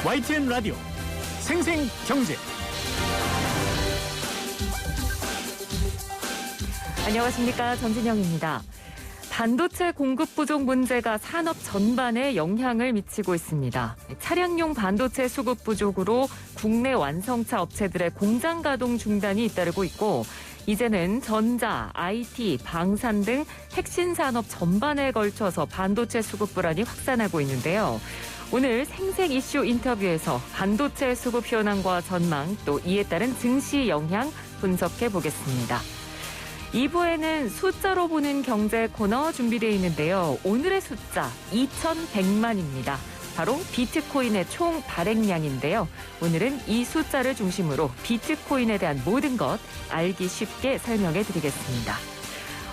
YTN 라디오 생생경제. 안녕하십니까, 전진영입니다. 반도체 공급 부족 문제가 산업 전반에 영향을 미치고 있습니다. 차량용 반도체 수급 부족으로 국내 완성차 업체들의 공장 가동 중단이 잇따르고 있고, 이제는 전자, IT, 방산 등 핵심 산업 전반에 걸쳐서 반도체 수급 불안이 확산하고 있는데요. 오늘 생생 이슈 인터뷰에서 반도체 수급 현황과 전망, 또 이에 따른 증시 영향 분석해 보겠습니다. 2부에는 숫자로 보는 경제 코너 준비되어 있는데요. 오늘의 숫자 2,100만입니다. 바로 비트코인의 총 발행량인데요. 오늘은 이 숫자를 중심으로 비트코인에 대한 모든 것 알기 쉽게 설명해 드리겠습니다.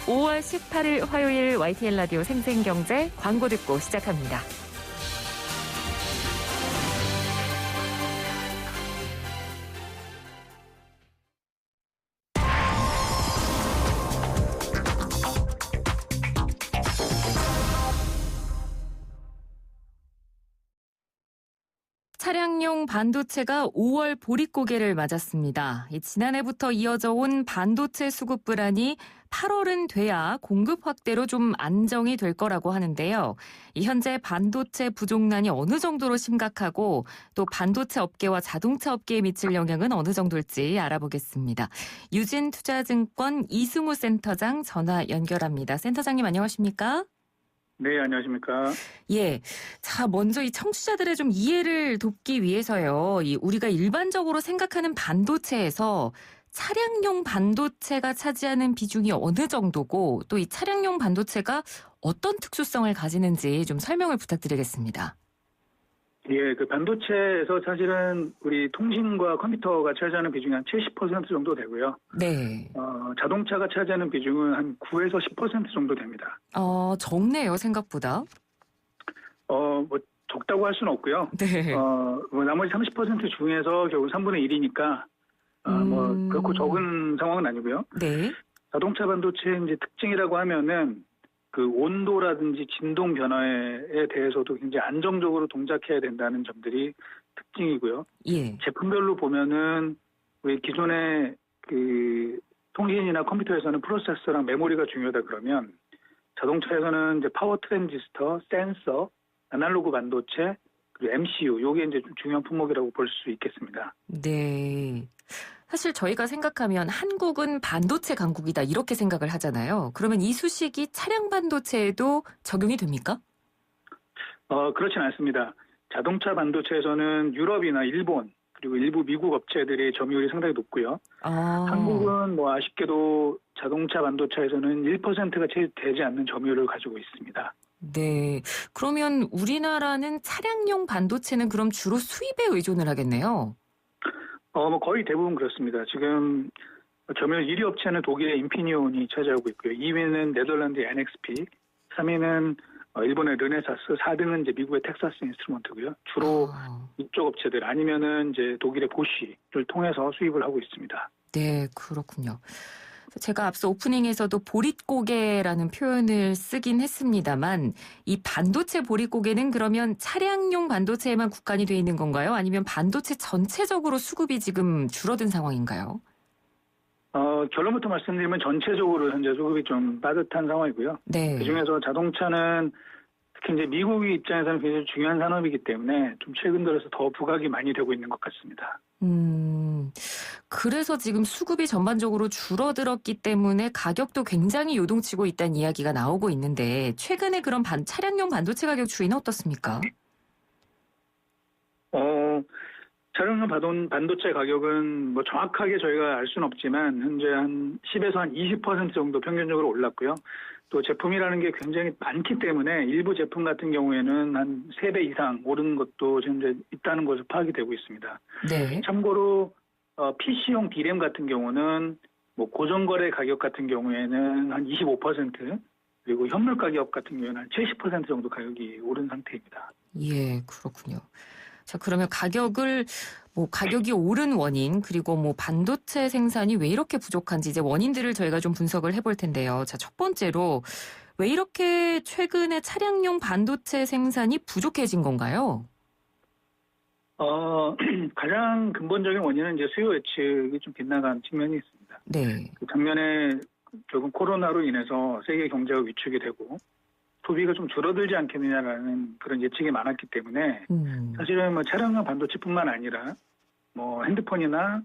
5월 18일 화요일 YTN 라디오 생생경제 광고 듣고 시작합니다. 차량용 반도체가 5월 보릿고개를 맞았습니다. 지난해부터 이어져 온 반도체 수급 불안이 8월은 돼야 공급 확대로 좀 안정이 될 거라고 하는데요. 현재 반도체 부족난이 어느 정도로 심각하고 또 반도체 업계와 자동차 업계에 미칠 영향은 어느 정도일지 알아보겠습니다. 유진투자증권 이승우 센터장 전화 연결합니다. 센터장님 안녕하십니까? 네, 안녕하십니까. 예. 자, 먼저 이 청취자들의 좀 이해를 돕기 위해서요. 우리가 일반적으로 생각하는 반도체에서 차량용 반도체가 차지하는 비중이 어느 정도고 또 이 차량용 반도체가 어떤 특수성을 가지는지 좀 설명을 부탁드리겠습니다. 예, 그 반도체에서 사실은 우리 통신과 컴퓨터가 차지하는 비중이 한 70% 정도 되고요. 네. 자동차가 차지하는 비중은 한 9에서 10% 정도 됩니다. 적네요, 생각보다. 뭐 적다고 할 수는 없고요. 네. 뭐 나머지 30% 중에서 결국 3분의 1이니까 뭐 그렇고 적은 상황은 아니고요. 네. 자동차 반도체의 이제 특징이라고 하면은 그 온도라든지 진동 변화에 대해서도 굉장히 안정적으로 동작해야 된다는 점들이 특징이고요. 예. 제품별로 보면은 우리 기존의 그 통신이나 컴퓨터에서는 프로세서랑 메모리가 중요하다 그러면 자동차에서는 이제 파워 트랜지스터, 센서, 아날로그 반도체, 그리고 MCU 요게 이제 좀 중요한 품목이라고 볼 수 있겠습니다. 네. 사실 저희가 생각하면 한국은 반도체 강국이다 이렇게 생각을 하잖아요. 그러면 이 수식이 차량 반도체에도 적용이 됩니까? 그렇진 않습니다. 자동차 반도체에서는 유럽이나 일본 그리고 일부 미국 업체들의 점유율이 상당히 높고요. 한국은 뭐 아쉽게도 자동차 반도체에서는 1%가 채 되지 않는 점유율을 가지고 있습니다. 네. 그러면 우리나라는 차량용 반도체는 그럼 주로 수입에 의존을 하겠네요. 뭐 거의 대부분 그렇습니다. 지금 점유율 1위 업체는 독일의 인피니온이 차지하고 있고요. 2위는 네덜란드의 NXP, 3위는 일본의 르네사스, 4등은 이제 미국의 텍사스 인스트루먼트고요. 주로 이쪽 업체들 아니면은 이제 독일의 보쉬를 통해서 수입을 하고 있습니다. 네, 그렇군요. 제가 앞서 오프닝에서도 보릿고개라는 표현을 쓰긴 했습니다만 이 반도체 보릿고개는 그러면 차량용 반도체에만 국한이 돼 있는 건가요? 아니면 반도체 전체적으로 수급이 지금 줄어든 상황인가요? 결론부터 말씀드리면 전체적으로 현재 수급이 좀 빠듯한 상황이고요. 네. 그중에서 자동차는 특히 이제 미국의 입장에서는 굉장히 중요한 산업이기 때문에 좀 최근 들어서 더 부각이 많이 되고 있는 것 같습니다. 그래서 지금 수급이 전반적으로 줄어들었기 때문에 가격도 굉장히 요동치고 있다는 이야기가 나오고 있는데 최근에 그런 차량용 반도체 가격 추이는 어떻습니까? 차량용 반도체 가격은 뭐 정확하게 저희가 알 수는 없지만 현재 한 10에서 한 20% 정도 평균적으로 올랐고요. 또 제품이라는 게 굉장히 많기 때문에 일부 제품 같은 경우에는 한 3배 이상 오른 것도 현재 있다는 것으로 파악이 되고 있습니다. 네. 참고로 PC용 D램 같은 경우는 뭐 고정거래 가격 같은 경우에는 한 25% 그리고 현물 가격 같은 경우에는 한 70% 정도 가격이 오른 상태입니다. 예, 그렇군요. 자, 그러면 가격이 오른 원인, 그리고 반도체 생산이 왜 이렇게 부족한지 이제 원인들을 저희가 좀 분석을 해볼 텐데요. 자, 첫 번째로 왜 이렇게 최근에 차량용 반도체 생산이 부족해진 건가요? 가장 근본적인 원인은 이제 수요 예측이 좀 빗나간 측면이 있습니다. 네. 작년에 조금 코로나로 인해서 세계 경제가 위축이 되고 소비가 좀 줄어들지 않겠느냐라는 그런 예측이 많았기 때문에 사실은 뭐 차량용 반도체뿐만 아니라 뭐 핸드폰이나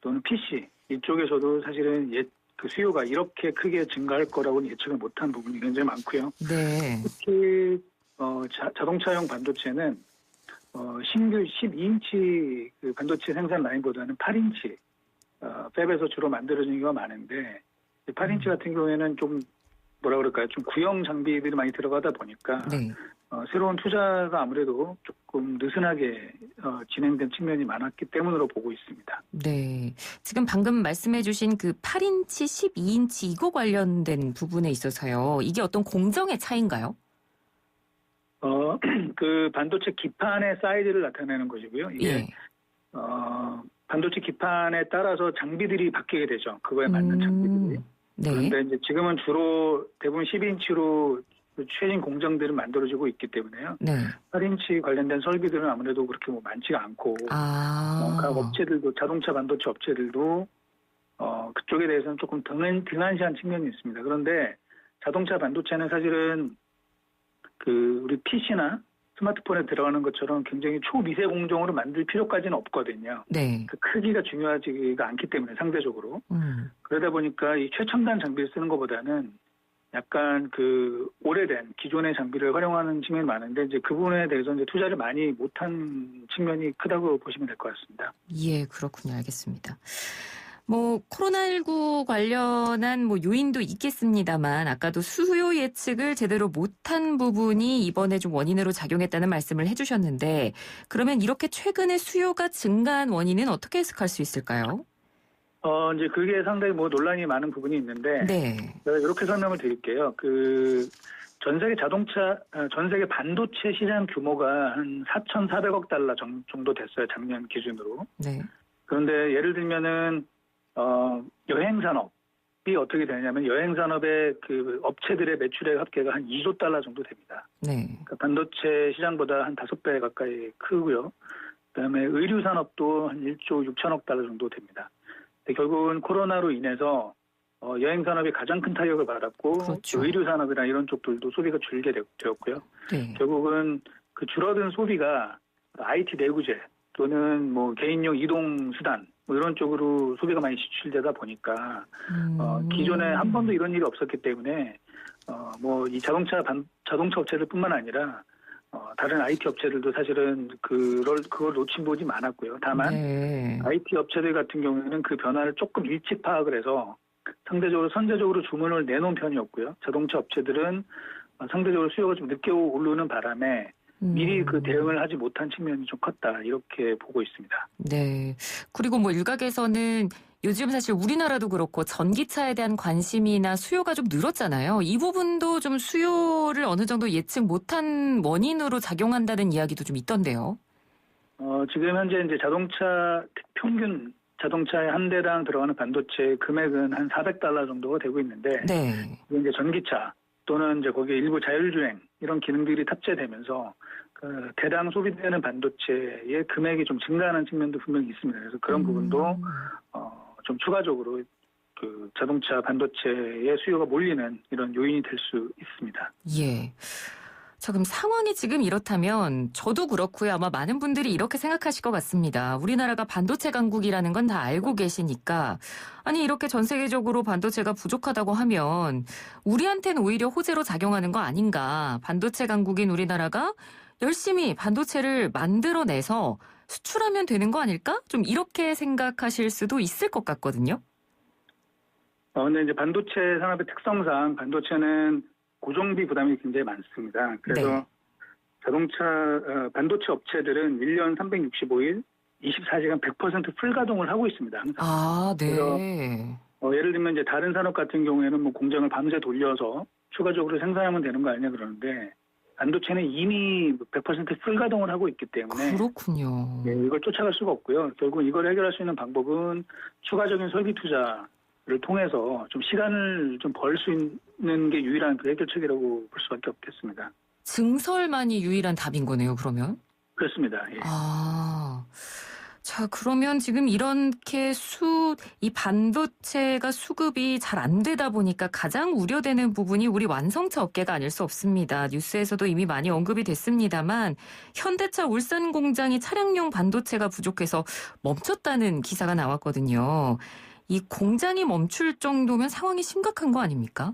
또는 PC 이쪽에서도 사실은 그 수요가 이렇게 크게 증가할 거라고는 예측을 못한 부분이 굉장히 많고요. 네. 특히 자동차용 반도체는 신규 12인치 그 반도체 생산 라인보다는 8인치 팹에서 주로 만들어지는 경우가 많은데 8인치 같은 경우에는 좀 뭐라 그럴까요? 좀 구형 장비들이 많이 들어가다 보니까 네. 새로운 투자가 아무래도 조금 느슨하게 진행된 측면이 많았기 때문으로 보고 있습니다. 네. 지금 방금 말씀해 주신 그 8인치, 12인치 이거 관련된 부분에 있어서요. 이게 어떤 공정의 차이인가요? 그 반도체 기판의 사이즈를 나타내는 것이고요. 이게 예. 반도체 기판에 따라서 장비들이 바뀌게 되죠. 그거에 맞는 장비들이. 네. 그런데 이제 지금은 주로 대부분 12인치로 최신 공정들은 만들어지고 있기 때문에요. 네. 8인치 관련된 설비들은 아무래도 그렇게 뭐 많지가 않고 각 업체들도 자동차 반도체 업체들도 그쪽에 대해서는 조금 등한시한 측면이 있습니다. 그런데 자동차 반도체는 사실은 그 우리 PC나 스마트폰에 들어가는 것처럼 굉장히 초미세 공정으로 만들 필요까지는 없거든요. 네. 그 크기가 중요하지가 않기 때문에 상대적으로. 그러다 보니까 이 최첨단 장비를 쓰는 것보다는 약간 그 오래된 기존의 장비를 활용하는 측면이 많은데 이제 그 부분에 대해서 이제 투자를 많이 못한 측면이 크다고 보시면 될 것 같습니다. 예, 그렇군요. 알겠습니다. 뭐 코로나19 관련한 뭐 요인도 있겠습니다만 아까도 수요 예측을 제대로 못한 부분이 이번에 좀 원인으로 작용했다는 말씀을 해주셨는데 그러면 이렇게 최근에 수요가 증가한 원인은 어떻게 해석할 수 있을까요? 이제 그게 상당히 뭐 논란이 많은 부분이 있는데 네. 제가 이렇게 설명을 드릴게요. 전 세계 반도체 시장 규모가 한 4,400억 달러 정도 됐어요. 작년 기준으로. 네. 그런데 예를 들면은 여행 산업이 어떻게 되냐면 여행 산업의 그 업체들의 매출액 합계가 한 2조 달러 정도 됩니다. 네. 그러니까 반도체 시장보다 한 5배 가까이 크고요. 그다음에 의류 산업도 한 1조 6천억 달러 정도 됩니다. 결국은 코로나로 인해서 여행 산업이 가장 큰 타격을 받았고 그렇죠. 의류 산업이나 이런 쪽들도 소비가 줄게 되었고요. 네. 결국은 그 줄어든 소비가 IT 내구재 또는 뭐 개인용 이동 수단 뭐 이런 쪽으로 소비가 많이 지출되다 보니까 기존에 한 번도 이런 일이 없었기 때문에 뭐 이 자동차 업체들뿐만 아니라 다른 IT 업체들도 사실은 그걸 놓친 부분이 많았고요. 다만 네. IT 업체들 같은 경우에는 그 변화를 조금 일찍 파악을 해서 상대적으로 선제적으로 주문을 내놓은 편이었고요. 자동차 업체들은 상대적으로 수요가 좀 늦게 오르는 바람에 미리 그 대응을 하지 못한 측면이 좀 컸다 이렇게 보고 있습니다. 네. 그리고 뭐 일각에서는 요즘 사실 우리나라도 그렇고 전기차에 대한 관심이나 수요가 좀 늘었잖아요. 이 부분도 좀 수요를 어느 정도 예측 못한 원인으로 작용한다는 이야기도 좀 있던데요. 지금 현재 이제 평균 자동차의 한 대당 들어가는 반도체 금액은 한 400달러 정도가 되고 있는데, 네. 이제 전기차 또는 이제 거기에 일부 자율주행 이런 기능들이 탑재되면서 그 대당 소비되는 반도체의 금액이 좀 증가하는 측면도 분명히 있습니다. 그래서 그런 부분도 좀 추가적으로 그 자동차 반도체의 수요가 몰리는 이런 요인이 될 수 있습니다. 예. 자, 그럼 상황이 지금 이렇다면 저도 그렇고요. 아마 많은 분들이 이렇게 생각하실 것 같습니다. 우리나라가 반도체 강국이라는 건 다 알고 계시니까 아니 이렇게 전 세계적으로 반도체가 부족하다고 하면 우리한테는 오히려 호재로 작용하는 거 아닌가. 반도체 강국인 우리나라가 열심히 반도체를 만들어내서 수출하면 되는 거 아닐까? 좀 이렇게 생각하실 수도 있을 것 같거든요. 근데 이제 반도체 산업의 특성상 반도체는 고정비 부담이 굉장히 많습니다. 그래서 네. 반도체 업체들은 1년 365일 24시간 100% 풀가동을 하고 있습니다. 항상. 아, 네. 예를 들면 이제 다른 산업 같은 경우에는 뭐 공장을 밤새 돌려서 추가적으로 생산하면 되는 거 아니냐 그러는데 반도체는 이미 100% 풀가동을 하고 있기 때문에 그렇군요. 네, 이걸 쫓아갈 수가 없고요. 결국 이걸 해결할 수 있는 방법은 추가적인 설비 투자를 통해서 좀 시간을 좀 벌 수 있는 게 유일한 그 해결책이라고 볼 수밖에 없겠습니다. 증설만이 유일한 답인 거네요, 그러면? 그렇습니다. 예. 자, 그러면 지금 이렇게 이 반도체가 수급이 잘 안 되다 보니까 가장 우려되는 부분이 우리 완성차 업계가 아닐 수 없습니다. 뉴스에서도 이미 많이 언급이 됐습니다만 현대차 울산 공장이 차량용 반도체가 부족해서 멈췄다는 기사가 나왔거든요. 이 공장이 멈출 정도면 상황이 심각한 거 아닙니까?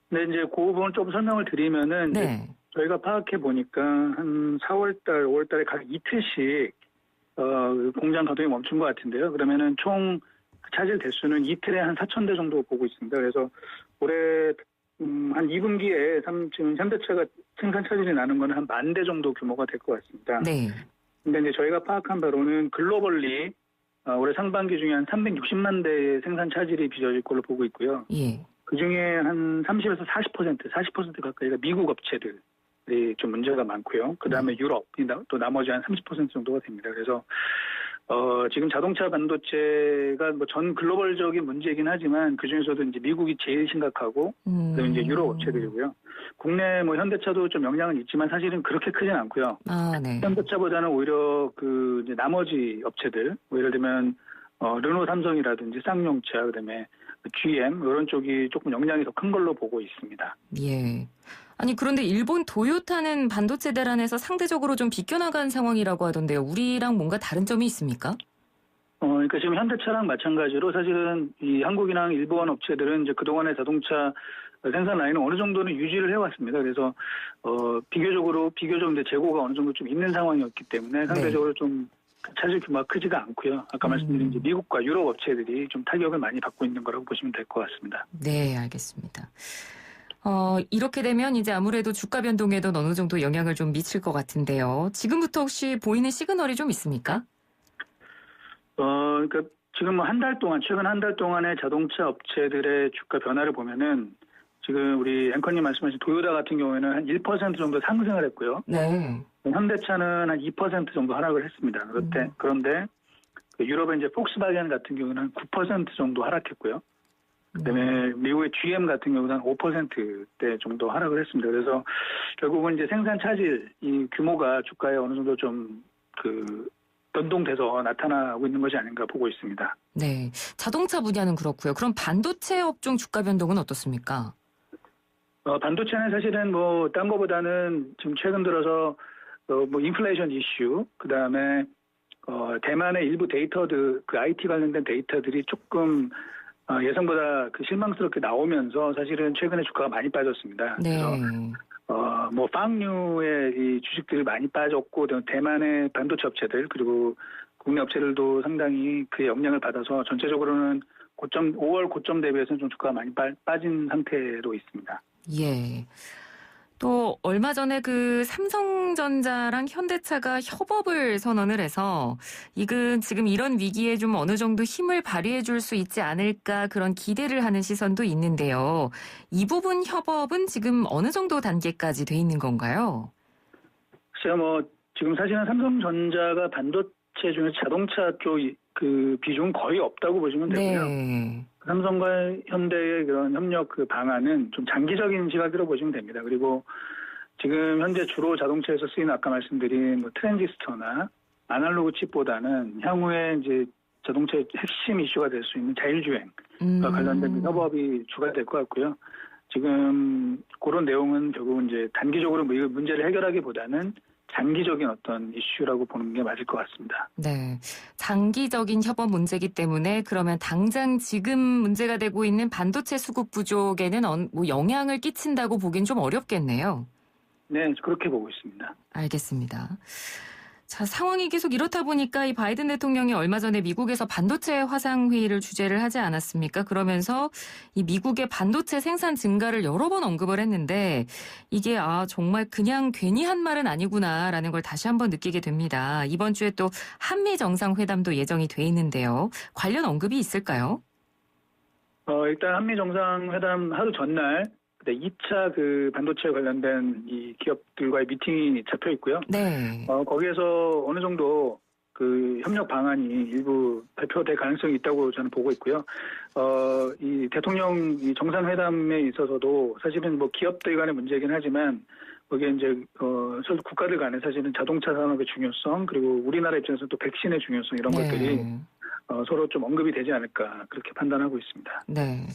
네, 이제 그 부분 좀 설명을 드리면은 네. 저희가 파악해 보니까 한 4월달, 5월달에 각 이틀씩 공장 가동이 멈춘 것 같은데요. 그러면은 총 차질 대수는 이틀에 한 4,000대 정도 보고 있습니다. 그래서 올해 한 2분기에 지금 현대차가 생산 차질이 나는 건 한 10,000대 정도 규모가 될 것 같습니다. 네. 근데 이제 저희가 파악한 바로는 글로벌리 올해 상반기 중에 한 360만 대의 생산 차질이 빚어질 걸로 보고 있고요. 예. 그 중에 한 30에서 40% 가까이가 미국 업체들이 좀 문제가 많고요. 그 다음에 유럽이 또 나머지 한 30% 정도가 됩니다. 그래서 지금 자동차 반도체가 뭐 전 글로벌적인 문제이긴 하지만 그 중에서도 이제 미국이 제일 심각하고 그다음에 이제 유럽 업체들이고요. 국내 뭐 현대차도 좀 영향은 있지만 사실은 그렇게 크진 않고요. 네. 현대차보다는 오히려 그 이제 나머지 업체들, 뭐 예를 들면 르노, 삼성이라든지 쌍용차, 그다음에 GM 이런 쪽이 조금 영향이 더 큰 걸로 보고 있습니다. 예. 아니 그런데 일본 도요타는 반도체 대란에서 상대적으로 좀 비껴나간 상황이라고 하던데요. 우리랑 뭔가 다른 점이 있습니까? 그러니까 지금 현대차랑 마찬가지로 사실은 이 한국이랑 일본 업체들은 이제 그동안의 자동차 생산 라인은 어느 정도는 유지를 해왔습니다. 그래서 비교적 이제 재고가 어느 정도 좀 있는 상황이었기 때문에 상대적으로 좀 차질 규모가 크지가 않고요. 아까 말씀드린 이제 미국과 유럽 업체들이 좀 타격을 많이 받고 있는 거라고 보시면 될 것 같습니다. 네, 알겠습니다. 이렇게 되면 이제 아무래도 주가 변동에도 어느 정도 영향을 좀 미칠 것 같은데요. 지금부터 혹시 보이는 시그널이 좀 있습니까? 그러니까 지금 최근 한 달 동안의 자동차 업체들의 주가 변화를 보면은 지금 우리 앵커님 말씀하신 도요타 같은 경우에는 한 1% 정도 상승을 했고요. 네. 현대차는 한 2% 정도 하락을 했습니다. 그런데 유럽의 이제 폭스바겐 같은 경우는 한 9% 정도 하락했고요. 그다음에 미국의 GM 같은 경우는 한 5%대 정도 하락을 했습니다. 그래서 결국은 이제 생산 차질 이 규모가 주가에 어느 정도 좀 변동돼서 나타나고 있는 것이 아닌가 보고 있습니다. 네. 자동차 분야는 그렇고요. 그럼 반도체 업종 주가 변동은 어떻습니까? 반도체는 사실은 뭐 딴 거보다는 지금 최근 들어서 뭐 인플레이션 이슈, 그 다음에 대만의 일부 데이터들, 그 IT 관련된 데이터들이 조금 예상보다 실망스럽게 나오면서 사실은 최근에 주가가 많이 빠졌습니다. 네. 그래서 뭐 빵류의 이 주식들이 많이 빠졌고 대만의 반도체 업체들 그리고 국내 업체들도 상당히 그의 영향을 받아서 전체적으로는 5월 고점 대비해서는 좀 주가가 많이 빠진 상태로 있습니다. 예. 또 얼마 전에 그 삼성전자랑 현대차가 협업을 선언을 해서 이건 지금 이런 위기에 좀 어느 정도 힘을 발휘해 줄 수 있지 않을까 그런 기대를 하는 시선도 있는데요. 이 부분 협업은 지금 어느 정도 단계까지 돼 있는 건가요? 글쎄요, 뭐 지금 사실은 삼성전자가 반도체 중에 자동차 쪽 그 비중은 거의 없다고 보시면 되고요. 네. 삼성과 현대의 그런 협력 방안은 좀 장기적인 시각으로 보시면 됩니다. 그리고 지금 현재 주로 자동차에서 쓰이는 아까 말씀드린 뭐 트랜지스터나 아날로그 칩보다는 향후에 이제 자동차의 핵심 이슈가 될 수 있는 자율주행과 관련된 협업이 주가 될 것 같고요. 지금 그런 내용은 결국은 이제 단기적으로 뭐 이 문제를 해결하기보다는 장기적인 어떤 이슈라고 보는 게 맞을 것 같습니다. 네. 장기적인 협업 문제이기 때문에 그러면 당장 지금 문제가 되고 있는 반도체 수급 부족에는 뭐 영향을 끼친다고 보긴 좀 어렵겠네요. 네, 그렇게 보고 있습니다. 알겠습니다. 자, 상황이 계속 이렇다 보니까 이 바이든 대통령이 얼마 전에 미국에서 반도체 화상회의를 주재를 하지 않았습니까? 그러면서 이 미국의 반도체 생산 증가를 여러 번 언급을 했는데 이게 정말 그냥 괜히 한 말은 아니구나라는 걸 다시 한번 느끼게 됩니다. 이번 주에 또 한미 정상회담도 예정이 돼 있는데요. 관련 언급이 있을까요? 일단 한미 정상회담 하루 전날 2차 그 반도체 관련된 이 기업들과의 미팅이 잡혀 있고요. 네. 거기에서 어느 정도 그 협력 방안이 일부 발표될 가능성이 있다고 저는 보고 있고요. 이 대통령 이 정상회담에 있어서도 사실은 뭐 기업들 간의 문제이긴 하지만 거기에 이제 국가들 간에 사실은 자동차 산업의 중요성 그리고 우리나라 입장에서 또 백신의 중요성 이런 것들이 서로 좀 언급이 되지 않을까 그렇게 판단하고 있습니다. 네.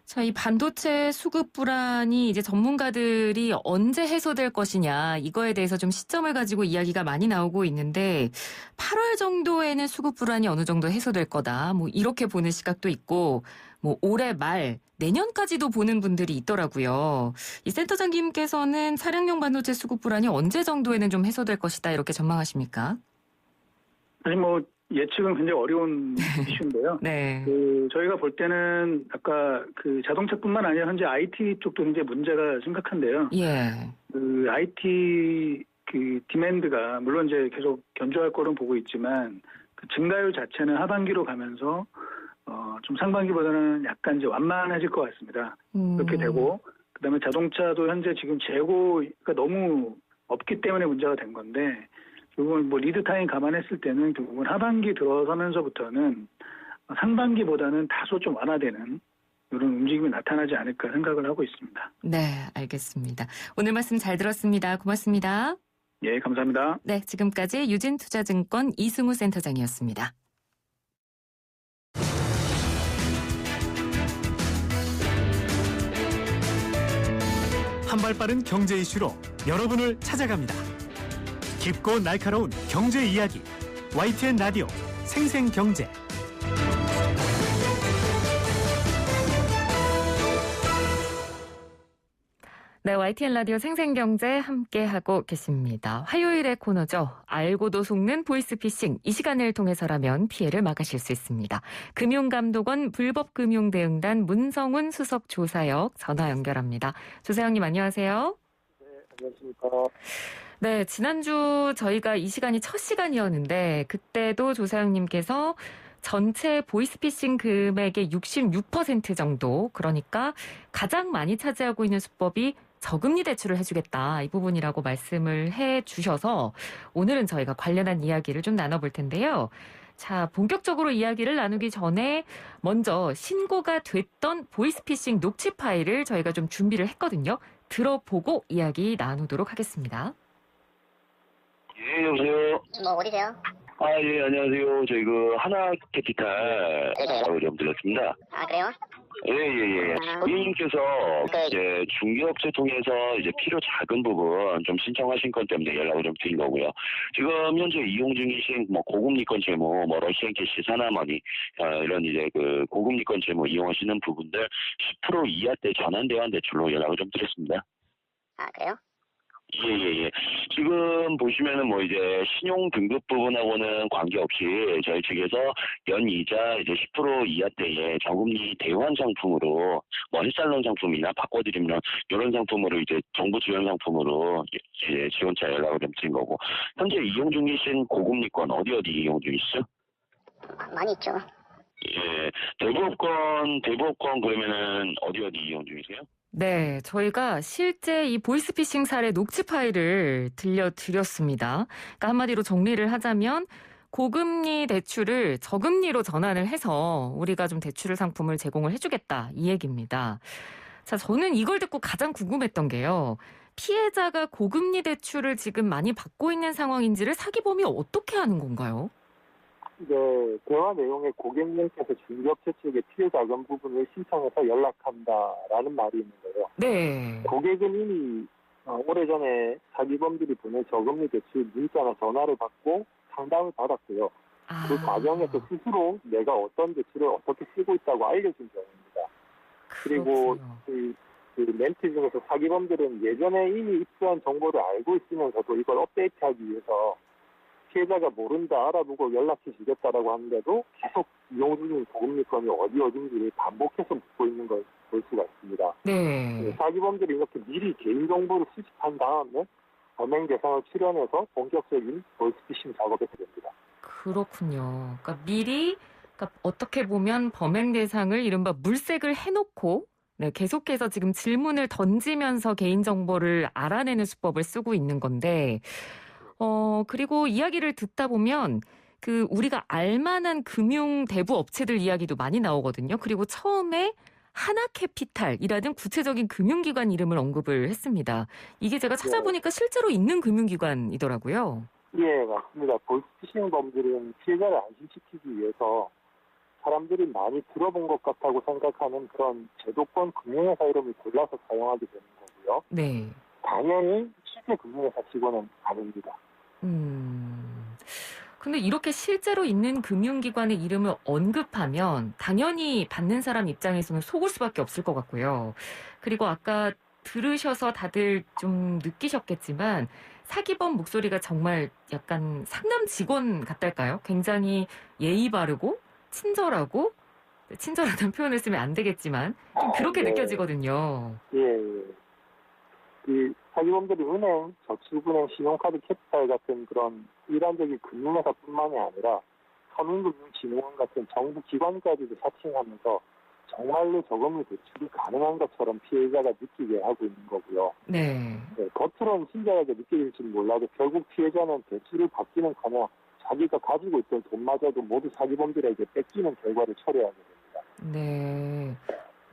자, 이 반도체 수급 불안이 이제 전문가들이 언제 해소될 것이냐 이거에 대해서 좀 시점을 가지고 이야기가 많이 나오고 있는데 8월 정도에는 수급 불안이 어느 정도 해소될 거다. 뭐 이렇게 보는 시각도 있고 뭐 올해 말 내년까지도 보는 분들이 있더라고요. 이 센터장님께서는 차량용 반도체 수급 불안이 언제 정도에는 좀 해소될 것이다 이렇게 전망하십니까? 아니 뭐 예측은 굉장히 어려운 이슈인데요. 네. 저희가 볼 때는 아까 자동차뿐만 아니라 현재 IT 쪽도 굉장히 문제가 심각한데요. 예. IT 디맨드가 물론 이제 계속 견조할 거로 보고 있지만 그 증가율 자체는 하반기로 가면서 좀 상반기보다는 약간 이제 완만해질 것 같습니다. 그렇게 되고 그다음에 자동차도 현재 지금 재고가 너무 없기 때문에 문제가 된 건데 결국은 뭐 리드 타임 감안했을 때는 결국은 하반기 들어서면서부터는 상반기보다는 다소 좀 완화되는 이런 움직임이 나타나지 않을까 생각을 하고 있습니다. 네, 알겠습니다. 오늘 말씀 잘 들었습니다. 고맙습니다. 예, 감사합니다. 네, 지금까지 유진투자증권 이승우 센터장이었습니다. 한 발 빠른 경제 이슈로 여러분을 찾아갑니다. 깊고 날카로운 경제 이야기 YTN 라디오 생생경제. 네, YTN 라디오 생생경제 함께하고 계십니다. 화요일의 코너죠. 알고도 속는 보이스피싱. 이 시간을 통해서라면 피해를 막으실 수 있습니다. 금융감독원 불법금융대응단 문성훈 수석조사역 전화 연결합니다. 조사역님 안녕하세요. 네, 안녕하십니까. 네, 지난주 저희가 이 시간이 첫 시간이었는데 그때도 조사역님께서 전체 보이스피싱 금액의 66% 정도, 그러니까 가장 많이 차지하고 있는 수법이 저금리 대출을 해주겠다. 이 부분이라고 말씀을 해주셔서 오늘은 저희가 관련한 이야기를 좀 나눠볼 텐데요. 자, 본격적으로 이야기를 나누기 전에 먼저 신고가 됐던 보이스피싱 녹취 파일을 저희가 좀 준비를 했거든요. 들어보고 이야기 나누도록 하겠습니다. 예, 여보세요? 어디세요? 예, 안녕하세요. 저희 하나캐피탈 좀 들렸습니다. 아, 그래요? 예. 고객님께서 이제 중개업체 통해서 이제 필요 작은 부분 좀 신청하신 건 때문에 연락을 좀 드린 거고요. 지금 현재 이용 중이신 고금리권 재무, 러시안 캐시, 사나머니, 이런 이제 고금리권 재무 이용하시는 부분들 10% 이하대 전환 대환 대출로 연락을 좀 드렸습니다. 아, 그래요? 예. 지금 보시면은 이제 신용 등급 부분하고는 관계없이 저희 측에서 연이자 이제 10% 이하대의 저금리 대환 상품으로 햇살론 상품이나 바꿔드리면 이런 상품으로 이제 정부 지원 상품으로 이제 지원차 연락을 좀 드린 거고, 현재 이용 중이신 고금리권 어디 이용 중이시죠? 많이 있죠. 예, 대부업권 그러면은 어디 이용 중이세요? 네, 저희가 실제 이 보이스피싱 사례 녹취 파일을 들려드렸습니다. 그러니까 한마디로 정리를 하자면 고금리 대출을 저금리로 전환을 해서 우리가 좀 대출 상품을 제공을 해주겠다 이 얘기입니다. 자, 저는 이걸 듣고 가장 궁금했던 게요. 피해자가 고금리 대출을 지금 많이 받고 있는 상황인지를 사기범이 어떻게 하는 건가요? 네, 대화 내용에 고객님께서 중개업체 측에 피해 자금 부분을 신청해서 연락한다라는 말이 있는 거예요. 네. 고객은 이미 오래전에 사기범들이 보낸 저금리 대출 문자나 전화를 받고 상담을 받았고요. 그 과정에서 스스로 내가 어떤 대출을 어떻게 쓰고 있다고 알려준 경우입니다. 그리고 그 멘트 중에서 사기범들은 예전에 이미 입수한 정보를 알고 있으면서도 이걸 업데이트하기 위해서 피해자가 모른다, 알아보고 연락해 주겠다라고 하는데도 계속 이용 중인 고금리권이 어딘지를 반복해서 묻고 있는 걸 볼 수가 있습니다. 네. 사기범들이 이렇게 미리 개인정보를 수집한 다음에 범행 대상을 출연해서 본격적인 보이스피싱 작업에 들어갑니다. 그렇군요. 그러니까 미리 어떻게 보면 범행 대상을 이른바 물색을 해놓고 계속해서 지금 질문을 던지면서 개인정보를 알아내는 수법을 쓰고 있는 건데 그리고 이야기를 듣다 보면 우리가 알만한 금융 대부 업체들 이야기도 많이 나오거든요. 그리고 처음에 하나캐피탈이라는 구체적인 금융기관 이름을 언급을 했습니다. 이게 제가 찾아보니까 실제로 있는 금융기관이더라고요. 예, 맞습니다. 보이스피싱 범들은 피해자를 안심시키기 위해서 사람들이 많이 들어본 것 같다고 생각하는 그런 제도권 금융회사 이름을 골라서 사용하게 되는 거고요. 네. 당연히 실제 금융회사 직원은 아닙니다. 근데 이렇게 실제로 있는 금융기관의 이름을 언급하면 당연히 받는 사람 입장에서는 속을 수밖에 없을 것 같고요. 그리고 아까 들으셔서 다들 좀 느끼셨겠지만 사기범 목소리가 정말 약간 상남 직원 같달까요? 굉장히 예의 바르고 친절하고, 친절하다는 표현을 쓰면 안 되겠지만 좀 그렇게 네. 느껴지거든요. 예. 이 사기범들이 은행, 저축은행, 신용카드 캐피탈 같은 그런 일반적인 금융회사뿐만이 아니라 서민금융진흥원 같은 정부 기관까지도 사칭하면서 정말로 저금리 대출이 가능한 것처럼 피해자가 느끼게 하고 있는 거고요. 네. 네, 겉으로는 친절하게 느껴질지는 몰라도 결국 피해자는 대출을 받기는커녕 자기가 가지고 있던 돈마저도 모두 사기범들에게 뺏기는 결과를 초래하게 됩니다. 네.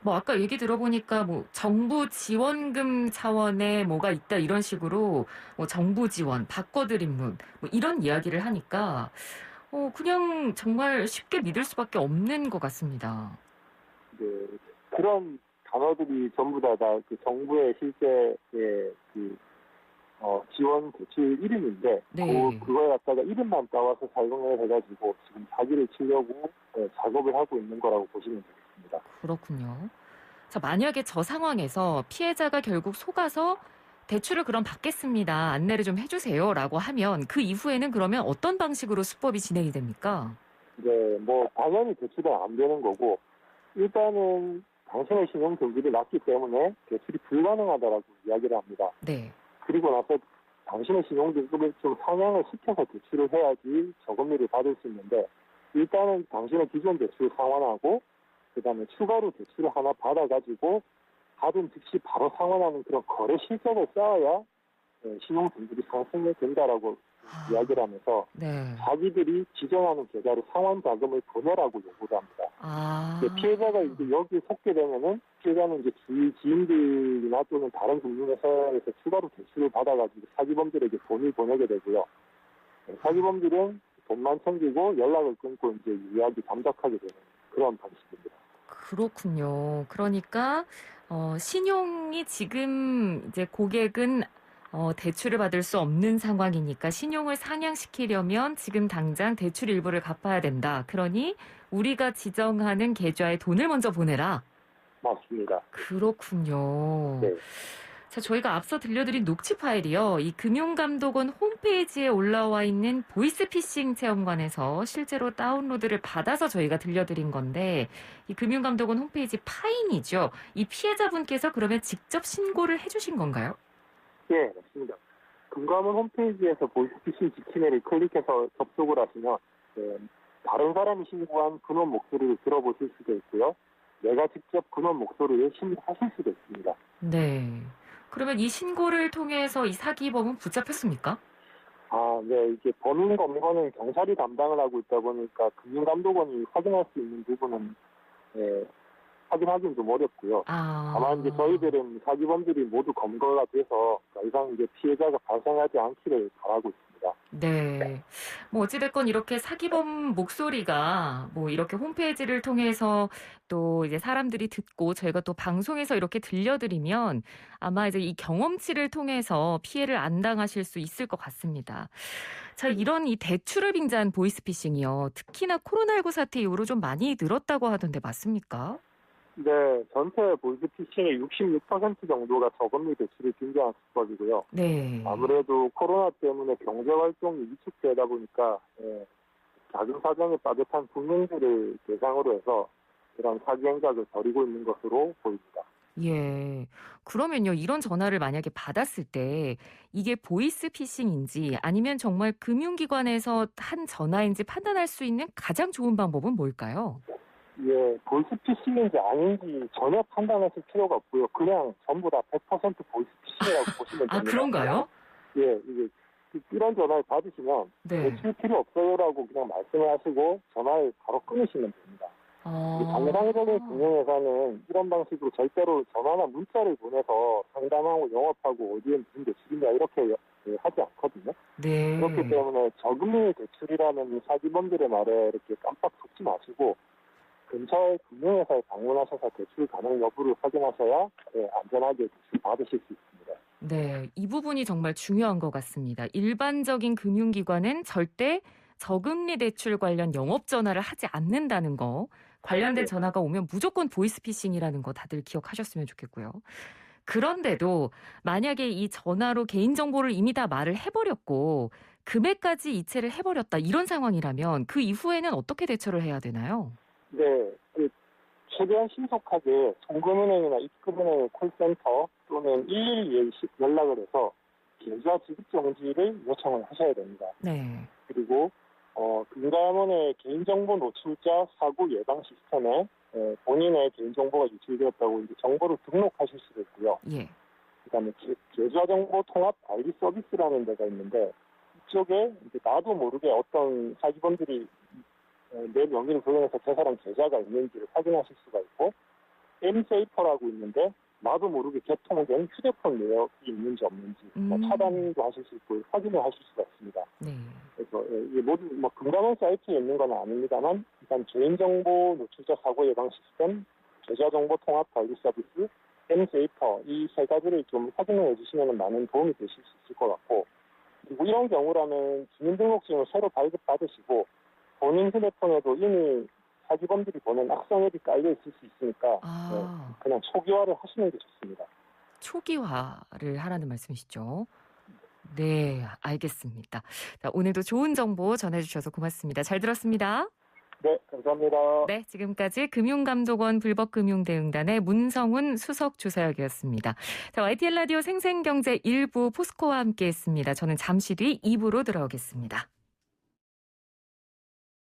뭐 아까 얘기 들어보니까 뭐 정부 지원금 차원의 뭐가 있다 이런 식으로 뭐 정부 지원, 바꿔드림 뭐 이런 이야기를 하니까 그냥 정말 쉽게 믿을 수밖에 없는 것 같습니다. 네, 그런 단어들이 전부 다 그 정부의 실제의 지원 대출 이름인데 네. 그거에 갖다가 이름만 따와서 사용을 해가지고 지금 사기를 치려고 작업을 하고 있는 거라고 보시면 되겠습니다. 그렇군요. 자, 만약에 저 상황에서 피해자가 결국 속아서 대출을 그럼 받겠습니다. 안내를 좀 해주세요라고 하면 그 이후에는 그러면 어떤 방식으로 수법이 진행이 됩니까? 네, 뭐 당연히 대출은 안 되는 거고 일단은 당신의 신용 등급이 낮기 때문에 대출이 불가능하다라고 이야기를 합니다. 네. 그리고 나서 당신의 신용 등급을 좀 상향을 시켜서 대출을 해야지 저금리를 받을 수 있는데 일단은 당신의 기존 대출을 상환하고 그다음에 추가로 대출을 하나 받아가지고 받은 즉시 바로 상환하는 그런 거래 실적을 쌓아야 신용 등급이 상승이 된다라고 이야기를 하면서 네. 자기들이 지정하는 계좌로 상환 자금을 보내라고 요구를 합니다. 피해자가 이제 여기에 속게 되면은 피해자는 이제 주위 지인들이나 또는 다른 금융회사에서 추가로 대출을 받아가지고 사기범들에게 돈을 보내게 되고요. 사기범들은 돈만 챙기고 연락을 끊고 이제 유의하게 잠적하게 되는 그런 방식입니다. 그렇군요. 그러니까 신용이 지금 이제 고객은 대출을 받을 수 없는 상황이니까 신용을 상향시키려면 지금 당장 대출 일부를 갚아야 된다. 그러니 우리가 지정하는 계좌에 돈을 먼저 보내라. 맞습니다. 그렇군요. 네. 자, 저희가 앞서 들려드린 녹취 파일이요. 이 금융감독원 홈페이지에 올라와 있는 보이스피싱 체험관에서 실제로 다운로드를 받아서 저희가 들려드린 건데 이 금융감독원 홈페이지 파인이죠. 이 피해자분께서 그러면 직접 신고를 해주신 건가요? 네, 맞습니다. 금감원 홈페이지에서 보이스피싱 지침회를 클릭해서 접속을 하시면 다른 사람이 신고한 근원 목소리를 들어보실 수도 있고요. 내가 직접 근원 목소리를 신고하실 수도 있습니다. 네. 그러면 이 신고를 통해서 이 사기범은 붙잡혔습니까? 네. 이게 범인 검거는 경찰이 담당을 하고 있다 보니까 금융감독원이 확인할 수 있는 부분은 확인하기는 좀 어렵고요. 다만 이제 저희들은 사기범들이 모두 검거가 돼서 더 이상 이제 피해자가 발생하지 않기를 바라고 있습니다. 네. 뭐 어찌됐건 이렇게 사기범 목소리가 뭐 이렇게 홈페이지를 통해서 또 이제 사람들이 듣고 저희가 또 방송에서 이렇게 들려드리면 아마 이제 이 경험치를 통해서 피해를 안 당하실 수 있을 것 같습니다. 자, 이런 이 대출을 빙자한 보이스피싱이요. 특히나 코로나19 사태 이후로 좀 많이 늘었다고 하던데 맞습니까? 네, 전체 보이스피싱의 66% 정도가 저금리 대출을 빙자한 수법이고요. 네. 아무래도 코로나 때문에 경제활동이 위축되다 보니까 작은 사정에 빠듯한 국민들을 대상으로 해서 그런 사기 행각을 벌이고 있는 것으로 보입니다. 예. 그러면요, 이런 전화를 만약에 받았을 때 이게 보이스피싱인지 아니면 정말 금융기관에서 한 전화인지 판단할 수 있는 가장 좋은 방법은 뭘까요? 예, 보이스피싱인지 아닌지 전혀 판단하실 필요가 없고요. 그냥 전부 다 100% 보이스피싱이라고 보시면 됩니다. 그런가요? 예, 이런 전화를 받으시면 네. 대출 필요 없어요라고 그냥 말씀을 하시고 전화를 바로 끊으시면 됩니다. 정상적인 금융회사는 이런 방식으로 절대로 전화나 문자를 보내서 상담하고 영업하고 어디에 무슨 대출이냐 이렇게 하지 않거든요. 네. 그렇기 때문에 저금리 대출이라는 사기범들의 말에 이렇게 깜빡 속지 마시고 근처의 금융회사에 방문하셔서 대출 가능 여부를 확인하셔야 안전하게 대출 받으실 수 있습니다. 네, 이 부분이 정말 중요한 것 같습니다. 일반적인 금융기관은 절대 저금리 대출 관련 영업 전화를 하지 않는다는 거, 관련된 전화가 오면 무조건 보이스피싱이라는 거 다들 기억하셨으면 좋겠고요. 그런데도 만약에 이 전화로 개인정보를 이미 다 말을 해버렸고 금액까지 이체를 해버렸다 이런 상황이라면 그 이후에는 어떻게 대처를 해야 되나요? 네, 최대한 신속하게 송금은행이나 입금은행의 콜센터 또는 112에 연락을 해서 계좌 지급 정지를 요청을 하셔야 됩니다. 네. 그리고 금감원의 개인정보 노출자 사고 예방 시스템에 본인의 개인정보가 유출되었다고 이제 정보를 등록하실 수도 있고요. 예. 그다음에 계좌정보 통합 관리 서비스라는 데가 있는데 이쪽에 이제 나도 모르게 어떤 사기범들이 내 명의를 도용해서 제 사람 계좌가 있는지를 확인하실 수가 있고 M세이퍼라고 있는데 나도 모르게 개통된 휴대폰 내역이 있는지 없는지 차단도 하실 수 있고 확인을 하실 수가 있습니다. 네. 그래서 이게 모두 금감원 사이트에 있는 건 아닙니다만 일단 개인정보 노출자 사고 예방 시스템, 계좌정보 통합 관리 서비스, M세이퍼 이 세 가지를 좀 확인을 해주시면 많은 도움이 되실 수 있을 것 같고 그리고 이런 경우라면 주민등록증을 새로 발급받으시고 본인 휴대폰에도 이미 사기범들이 보낸 악성 앱이 깔려 있을 수 있으니까 그냥 초기화를 하시는 게 좋습니다. 초기화를 하라는 말씀이시죠? 네, 알겠습니다. 자, 오늘도 좋은 정보 전해주셔서 고맙습니다. 잘 들었습니다. 네, 감사합니다. 네, 지금까지 금융감독원 불법금융대응단의 문성훈 수석조사역이었습니다. 자, YTN 라디오 생생경제 1부 포스코와 함께했습니다. 저는 잠시 뒤 2부로 돌아오겠습니다.